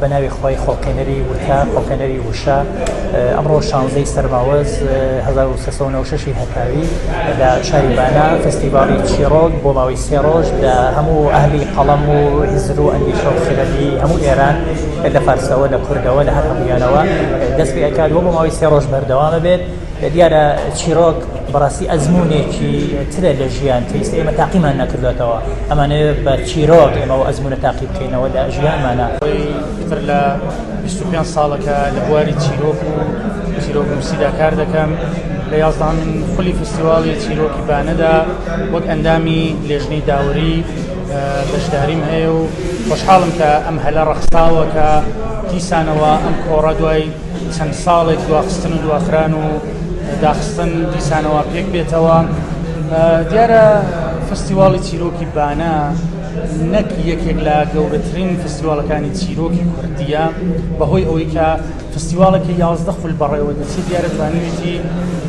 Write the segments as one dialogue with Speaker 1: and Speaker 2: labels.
Speaker 1: بەناوی خۆی خۆکەنەری وتا خۆکەنەری وشە ئەمڕۆ 16 سەرماوەز 1396 هەتاوی لە شاری بانا فستیڤاڵی چیرۆک بۆ ماوەی 3 ڕۆژ لە هەموو ئەهلی قەڵەم و هیزر و ئەندیشە و خێرەوی هەموو ئێران لە فارسەوە لە کوردەوە لە هەر هەموویانەوە دەست پێ ئەکات وە بۆ ماوەی 3 ڕۆژ بەردەوامە بێت. دیارە چیرۆک بەڕاستی ئەزمونێکی ترە لە ژیان پێویستە ئێمە تاقیمان نەکردوێتەوە ئەمانەیە بە چیرۆک ئێمەوە ئەزمونە تاقی بکەینەوە لە ژیانمانە.
Speaker 2: تر لە 25 ساڵەکە لە بواری چیرۆک و چیرۆک نووسیدا کار دەکەم لە 11 خولی فستیواڵی چیرۆکی بانەدا وەک ئەندامی لێژنەی داوەری بەشداریم هەیە و خۆشحاڵم کە ئەم هەلە ڕەخساوە کە دیسانەوە ئەم کۆڕە دوای چەند ساڵێک دواخستن و دواخران و داخستن دیسانەوە پێک بێتەوە. دیارە فستیواڵی چیرۆکی بانە نەک یەکێک لە گەورەترین فستیواڵەکانی چیرۆکی کوردیە بەهۆی ئەوەی کە فستیواڵێکی 11 خول بەڕێوە دەچێت دیارە توانوێتی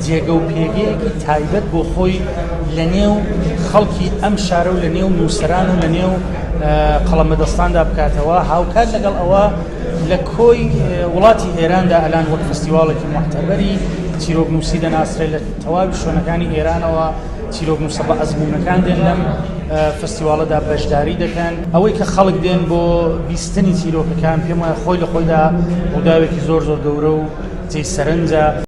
Speaker 2: جێگە و پێگەیەکی تایبەت بۆ خۆی لە نێو خەڵکی ئەم شارە و لە نێو نووسەران و لە نێو قەڵەمەدەستاندا بکاتەوە هاوکات لەگەڵ ئەوە لە کۆی وڵاتی ئێراندا ئەلان وەک فستیواڵێکی محتەبەری چیرۆک نووسی دەناسرێت لە تەواوی شوێنەکانی ئێرانەوە چیرۆک نووسە بە ئەزمونەکان دێن لەم فستیواڵەدا بەشداری دەکەن. ئەوەی کە خەڵک دێن بۆ بیستنی چیرۆکەکان پێم وایە خۆی لە خۆیدا ڕووداوێکی زۆر گەورە و جێی سەرنجە.